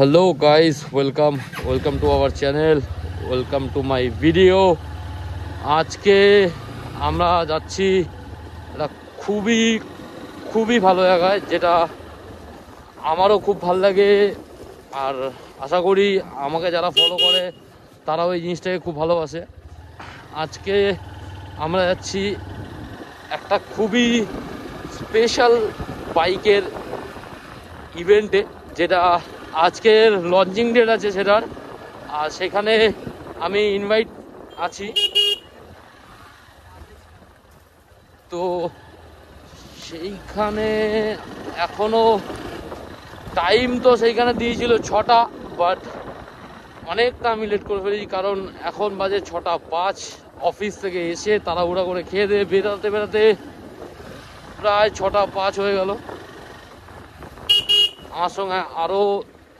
Hello guys, welcome to our channel, welcome to my video. আজকে আমরা যাচ্ছি একটা খুবই ভালো জায়গায়, যেটা আমারও খুব ভালো লাগে, আর আশা করি আমাকে যারা ফলো করে তারাও এই জিনিসটাকে খুব ভালোবাসে। আজকে আমরা যাচ্ছি একটা খুবই স্পেশাল বাইকের ইভেন্টে, যেটা আজকের লঞ্চিং ডেট আছে সেটার, আর সেখানে আমি ইনভাইট আছি। তো সেইখানে এখনো টাইম তো সেইখানে দিয়েছিল 6টা, বাট অনেকটা আমি লেট করে ফেলেছি, কারণ এখন বাজে 6:05। অফিস থেকে এসে তাড়াহুড়া করে খেয়ে দিয়ে বেরাতে প্রায় 6:05 হয়ে গেল। আমার সঙ্গে আরও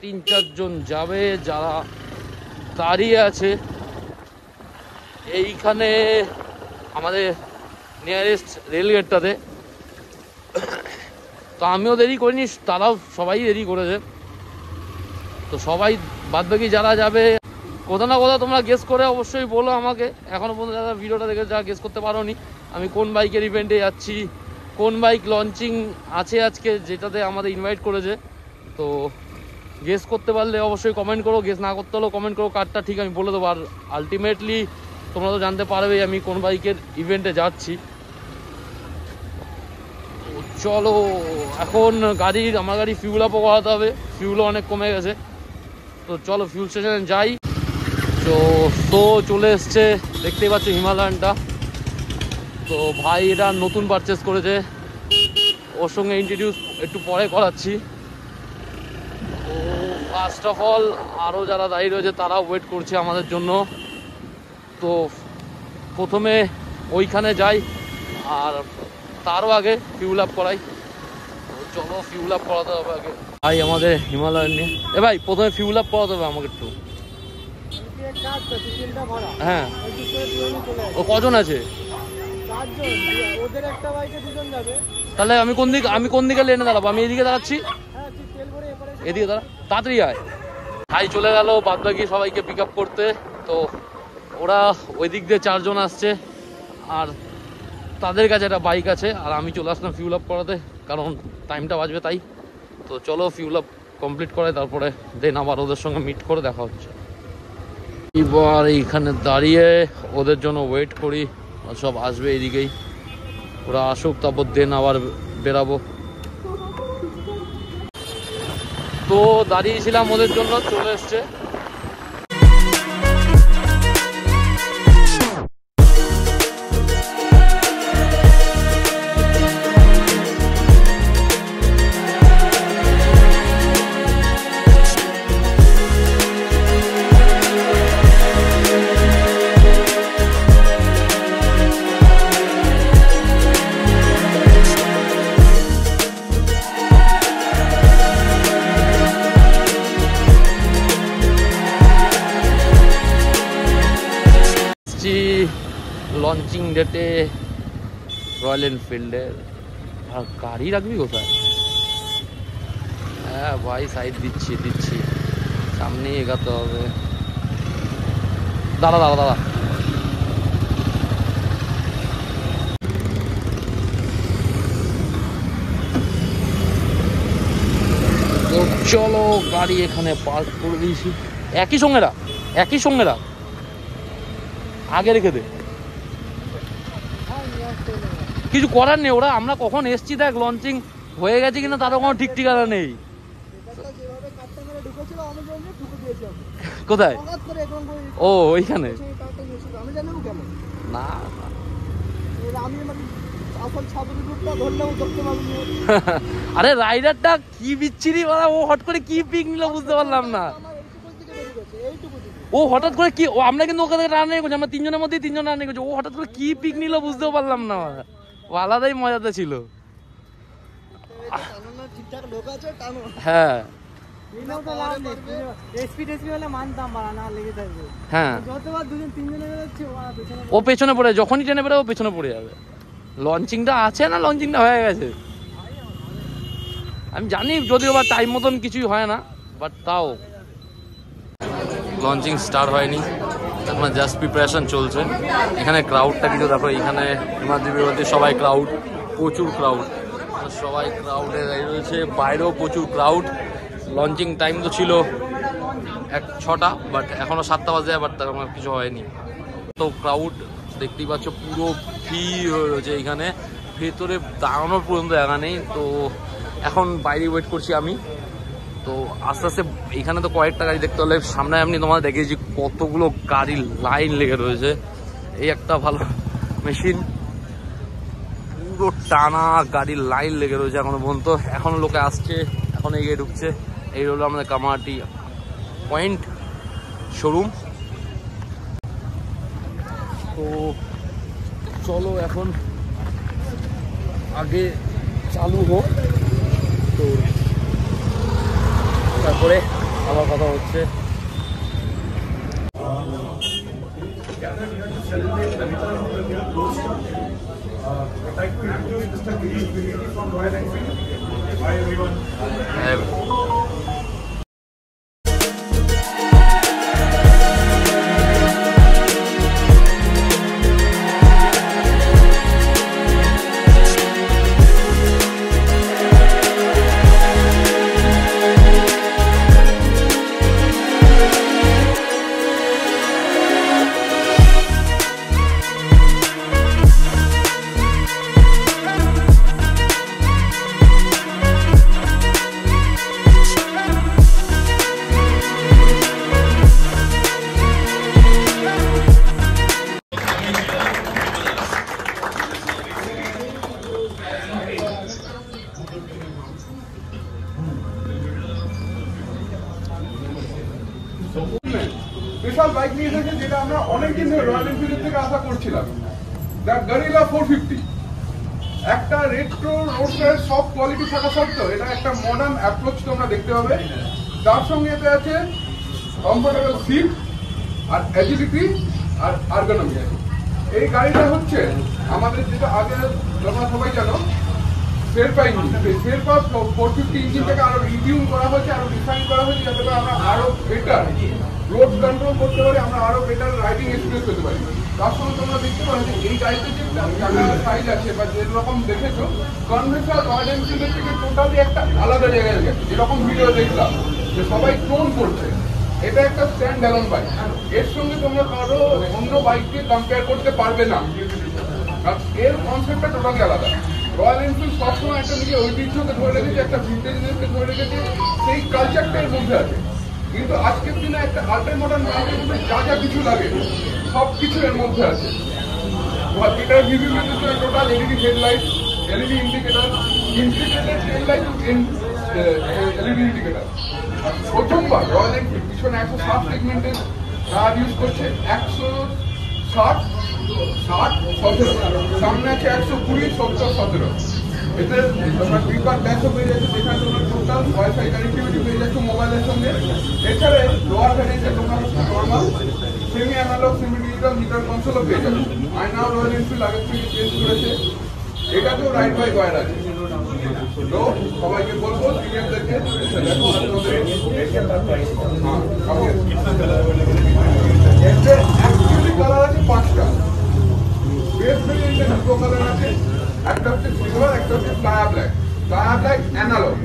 3-4 জন যাবে, যারা দাঁড়িয়ে আছে এইখানে আমাদের নিয়ারেস্ট রেলগেটটাতে। তো আমিও দেরি করিনি, তারাও সবাই দেরি করেছে। তো সবাই বাদবাকি যারা যাবে, কোথাও না কোথাও তোমরা গেস করে অবশ্যই বলো আমাকে। এখনও পর্যন্ত যারা ভিডিওটা দেখে যারা গেস করতে পারোনি আমি কোন বাইকের ইভেন্টে যাচ্ছি, কোন বাইক লঞ্চিং আছে আজকে, যেটাতে আমাদের ইনভাইট করেছে। তো গেস করতে পারলে অবশ্যই কমেন্ট করো, গেস না করতে হলেও কমেন্ট করো, কারটা ঠিক আমি বলে দেবো। আর আলটিমেটলি তোমরা তো জানতে পারবে আমি কোন বাইকের ইভেন্টে যাচ্ছি। চলো, এখন আমার গাড়ি ফিউল আপও করাতে হবে, ফিউলও অনেক কমে গেছে। তো চলো ফিউল স্টেশনে যাই। তো চলে এসছে, দেখতেই পাচ্ছ হিমালয়ানটা। তো ভাই এটা নতুন পারচেস করেছে, ওর সঙ্গে ইন্ট্রোডিউস একটু পরে করাচ্ছি। তো ফার্স্ট অফ অল আরও যারা দাঁড়িয়ে রয়েছে তারা ওয়েট করছে আমাদের জন্য। তো প্রথমে ওইখানে যাই, আর তারও আগে ফিউল আপ করাই। চলো ফিউল আপ করাতে হবে আগে ভাই আমাদের হিমালয়ান নিয়ে। ভাই প্রথমে ফিউল আপ করাতে হবে আমাকে একটু। হ্যাঁ, ও কজন আছে? তাহলে আমি কোন দিকে লেনে দাঁড়াবো? আমি এদিকে দাঁড়াচ্ছি, এদিকে দাঁড়া, তাড়াতাড়ি আয়। ভাই চলে গেল বাদবাকি সবাইকে পিক আপ করতে। তো ওরা ওই দিক দিয়ে 4 জন আসছে, আর তাদের কাছে একটা বাইক আছে, আর আমি চলে আসলাম ফিউল আপ করাতে, কারণ টাইমটা বাজবে তাই। তো চলো ফিউল আপ কমপ্লিট করে তারপরে দেন আবার ওদের সঙ্গে মিট করে দেখা হচ্ছে। এবার এইখানে দাঁড়িয়ে ওদের জন্য ওয়েট করি, সব আসবে এইদিকেই, ওরা আসুক তারপর দেন আবার বেরাবো। তো দাঁড়িয়েছিলাম ওদের জন্য, চলে এসছে। লঞ্চিং ডেটে রয়্যাল এনফিল্ডের। আর গাড়ি রাখবি কোথায়? হ্যাঁ ভাই সাইড দিচ্ছি, সামনে এগাতে হবে। দাঁড়া। তো চলো গাড়ি এখানে পার্ক করে দিয়েছি। একই সঙ্গে রাখ, আগে রেখে দে। কিছু করার নেই, ওরা আমরা কখন এসছি দেখ, লঞ্চিং হয়ে গেছে কিনা তারও কোনো ঠিক ঠিকানা নেই। কোথায়? ও ওইখানে না, আরে রাইডারটা কি বিচ্ছিরি, ও হট করে কি পিক নিল বুঝতে পারলাম না। ও হঠাৎ করে কি, আমরা কিন্তু ওখানে রান করছি, আমরা 3 জনের মধ্যে 3 জন রান করছি, ও হঠাৎ করে কি পিক নিল বুঝতেও পারলাম না। ও আলাদাই মজাতে ছিল। হ্যাঁ হ্যাঁ, ও পেছনে পড়ে, যখনই ট্রেনে পড়ে ও পেছনে পড়ে যাবে। লঞ্চিংটা আছে না লঞ্চিংটা হয়ে গেছে? আমি জানি যদিও বা টাইম মতন কিছুই হয় না, বাট তাও লঞ্চিং স্টার্ট হয়নি, এখন জাস্ট প্রিপারেশন চলছে। এখানে ক্রাউডটা কিছু দেখো, এখানে হিমাদ্রি সবাই ক্রাউড, প্রচুর ক্রাউড, সবাই ক্রাউডে রয়েছে, বাইরেও প্রচুর ক্রাউড। লঞ্চিং টাইম তো ছিল 6টা, বাট এখনও 7টা বাজে, বাট তেমন কিছু হয়নি। তো ক্রাউড দেখতেই পাচ্ছ, পুরো ভিড় হয়ে রয়েছে এখানে, ভেতরে দাঁড়ানোর পর্যন্ত জায়গা নেই। তো এখন বাইরে ওয়েট করছি আমি। তো আস্তে আস্তে এখানে তো কয়েকটা গাড়ি দেখতে হলে সামনে আমি তোমাদের দেখেছি কতগুলো গাড়ির লাইন লেগে রয়েছে। এই একটা ভালো মেশিন, পুরো টানা গাড়ির লাইন লেগে রয়েছে এখনো পর্যন্ত। এখনো লোকে আসছে, এখন এগিয়ে ঢুকছে। এই হলো আমাদের কামারহাটি পয়েন্ট শোরুম। তো চলো এখন আগে চালু হোক, তো তারপরে আবার কথা হচ্ছে। স্পেশাল বাইক নিয়ে এসেছে, যেটা আমরা অনেকদিন ধরে রয়্যাল এনফিল্ড থেকে আশা করছিলাম, দ্য গরিলা 450। একটা রেট্রো রোডের সব কোয়ালিটি থাকা সত্ত্বেও এটা একটা মডার্ন অ্যাপ্রোচ তোমরা দেখতে পাবে। তার সঙ্গে এতে আছে কমফোর্টেবল সিট আর এজিলিটি আর আর্গোনমি। এই গাড়িটা হচ্ছে আমাদের যেটা আগে তোমরা সবাই জানো শেরপা ইঞ্জিন, সেই শেরপা 450 ইঞ্জিন থেকে আরো রিটিউন করা হয়েছে, আরো রিফাইন করা হয়েছে, যাতে করে আমরা আরো বেটার রোড কন্ট্রোল করতে পারি, আমরা আরো বেটার রাইডিং এক্সপিরিয়েন্স পেতে পারি। তার সঙ্গে তোমরা দেখতে পারো যে এই গাড়িতে যে চাকার সাইজ আছে বা যেরকম দেখেছো কনভেনশনাল রয়্যাল এনফিল্ডের থেকে টোটালি একটা আলাদা জায়গায় গেছে। যেরকম ভিডিও দেখলাম যে সবাই টোন করছে, এটা একটা স্ট্যান্ড অ্যালোন বাইক। এর সঙ্গে তোমরা কারো অন্য বাইককে কম্পেয়ার করতে পারবে না, কারণ এর কনসেপ্টটা টোটালি আলাদা। রয়্যাল এনফিল্ড সবসময় একটা নিজের ঐতিহ্যকে ধরে রেখেছে, একটা ভিন্টেজনেসকে ধরে রেখেছে, সেই কালচারটা এর মধ্যে আছে। কিন্তু আজকের দিনে একটা আল্ট্রা মডার্ন বাইকের মধ্যে যা যা কিছু লাগে সব কিছু এর মধ্যে আছে। এটার বিভিন্ন total LED headlight, LED indicator, indicated টেল লাইট, এলইডি ইন্ডিকেটার। প্রথমবার রয়্যাল এনফিল্ড পিছনে 160 সেগমেন্টের কার ইউজ করছে, 160, 60, 17, সামনে আছে 120, 70, 17। এতে তোমরা প্রিপার ড্যাশও পেয়ে যাচ্ছ, যেখানে তোমরা টোটাল ওয়াইফাই কানেক্টিভিটি পেয়ে যাচ্ছ মোবাইলের সঙ্গে। এছাড়া লোয়ার ভ্যারিয়েন্টে তোমরা normal semi analog semi digital meter কনসোলও পেয়ে যাচ্ছ। আয়নাও রয়্যাল এনফিল্ড আগের থেকে চেঞ্জ করেছে, এটাতেও রাইড বাই ওয়্যার আছে। তো সবাইকে বলবো সিনিয়রদেরকে অ্যাকচুয়ালি কালার আছে 5টা। বেস ভেরিয়েন্টে 2 কালার আছে, একটা হচ্ছে সিলভার, একটা হচ্ছে প্লায়া ব্ল্যাক। প্লায়া ব্ল্যাক অ্যানালগ,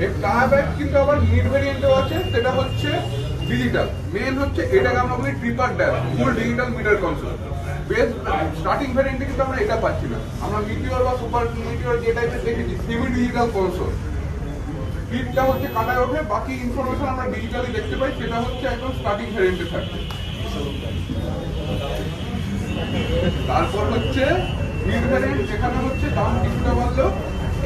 এই প্লায়া ব্ল্যাক কিন্তু আবার মিড ভেরিয়েন্টও আছে, সেটা হচ্ছে ডিজিটাল। মেন হচ্ছে এটাকে আমরা বলি tripper dash, full digital meter console. Base starting ভেরিয়েন্টে কিন্তু আমরা এটা পাচ্ছি না, আমরা মিটিওর বা সুপার মিটিওর যে টাইপের দেখেছি সেমি ডিজিটাল কনসোল। স্পিডটা হচ্ছে কাটায় ওঠে, বাকি ইনফরমেশন আমরা ডিজিটালি দেখতে পাই, সেটা হচ্ছে একদম স্টার্টিং ভেরিয়েন্টে থাকে। তারপর হচ্ছে মিড ভেরিয়েন্ট, যেখানে হচ্ছে দাম কিছুটা বাড়লেও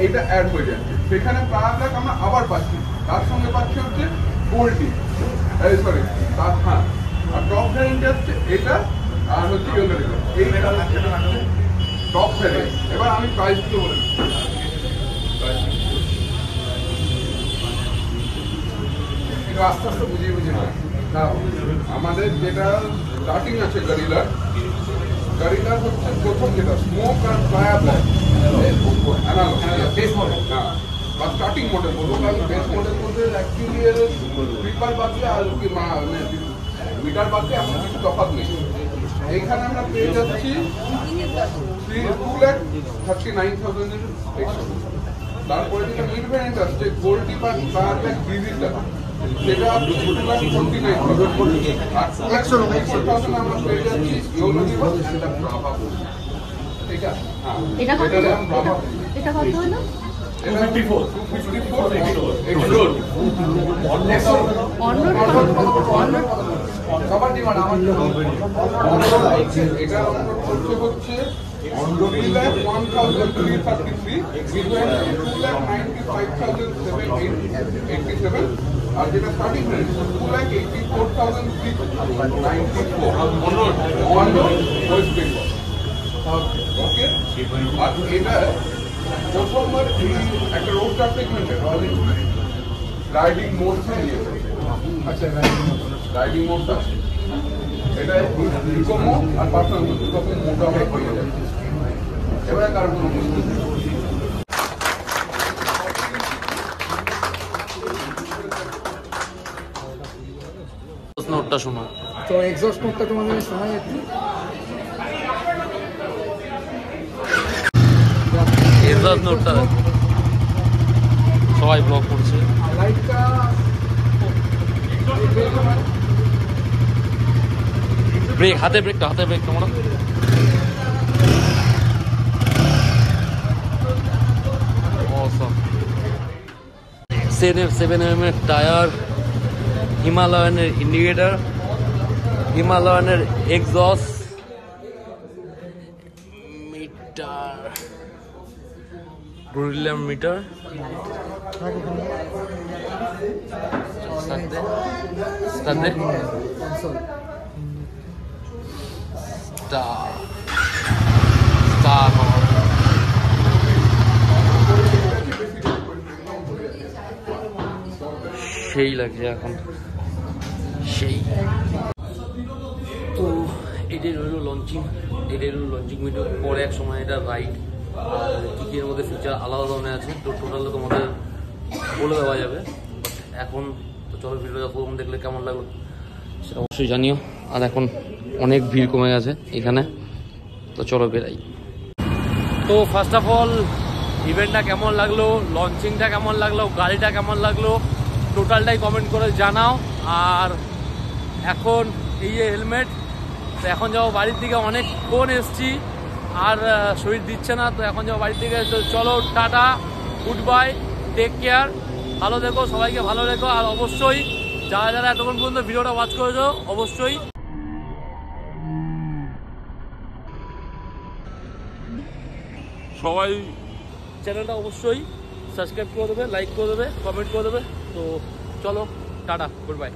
এটা অ্যাড হয়ে যাচ্ছে, সেখানে প্লায়া ব্ল্যাক আমরা আবার পাচ্ছি। তার সঙ্গে পাচ্ছি হচ্ছে গোল্ডি, সরি হ্যাঁ, আর টপ ভ্যারিয়েন্টে হচ্ছে এটা আর হচ্ছে এই টপ ভ্যারিয়েন্ট। এবার আমি প্রাইসগুলো বলে দিচ্ছি, আস্তে আস্তে বুঝিয়ে বুঝিয়ে আমাদের যেটা স্টার্টিং আছে গরিলার হচ্ছে প্রথম যেটা স্মোক আর প্লায়া ব্ল্যাক, স্টার্টিং মডেল বলবো, কারণ বেস মডেল বলতে অ্যাকচুয়ালি এর স্লিপার বাদলে আর কি মিটার বাদলে এমন কিছু তফাৎ নেই। এইখানে আমরা পেয়ে যাচ্ছি 2,39,000 এক্সট্রা। তারপরে যেটা মিড ভ্যারিয়েন্ট আসছে গোল্ডি বা গ্রিজিটা, সেটা 2,40,000 আমরা পেয়ে যাচ্ছি ইয়োলো রিভার এন্ড ব্রাভা। ঠিক আছে, এটা কত হলো? এটা কত হলো? 254 এক্সট্রা সবার ডিমান্ড আমার এটা হচ্ছে 3,01,333 2,95,787 আর যেটা starting rate 2,84,394 on West Bengal. Okay, আর এটা প্রথমবার একটা রোডস্টার সেগমেন্টে রাইডিং মোড নিয়েছে। আচ্ছা, রাইডিং মোডটা এটা ইকো মোড আর পার্সোনাল মোড দুটো মোড আমরা পেয়ে যাচ্ছি। এবারে কারণ কোনো মুশকিল নেই। নোটটা শোনো। তো এক্সস্ট নোটটা তোমাদের শোনা যাচ্ছে? এক্সস্ট নোটটা সবাই ব্লক করছে। লাইটটা ব্রেক, হাতে ব্রেকটা তোমরা। সেভেন এম এর টায়ার, হিমালয়ানের ইন্ডিকেটার, হিমালয়ানের এক্সস্ট মিটার, ব্রুলিয়াম মিটার, সেই লাগছে এখন, সেই। তো এটাই রইল লঞ্চিং ভিডিও। পরে এক সময় এটা রাইড আর কী এর মধ্যে ফিচার আলাদা ধরনের আছে, তো টোটালে তোমাদের বলে দেওয়া যাবে। এখন তো চলো ভিডিওটা প্রথম দেখলে কেমন লাগলো সেটা অবশ্যই জানিও। আর এখন অনেক ভিড় কমে গেছে এখানে, তো চলো বেরাই। তো ফার্স্ট অফ অল ইভেন্টটা কেমন লাগলো, লঞ্চিংটা কেমন লাগলো, গাড়িটা কেমন লাগলো, টোটালটাই কমেন্ট করে জানাও। আর এখন এই যে হেলমেট, তো এখন যাবো বাড়ির দিকে, অনেকক্ষণ এসছি আর শরীর দিচ্ছে না, তো এখন যাবো বাড়ির দিকে। তো চলো, tata, goodbye, take care, ভালো দেখো, সবাইকে ভালো রেখো। আর অবশ্যই যারা এতক্ষণ পর্যন্ত ভিডিওটা ওয়াচ করেছো, অবশ্যই সবাই চ্যানেলটা অবশ্যই সাবস্ক্রাইব করে দেবে, লাইক করে দেবে, কমেন্ট করে দেবে। তো চলো, টাটা, গুড বাই।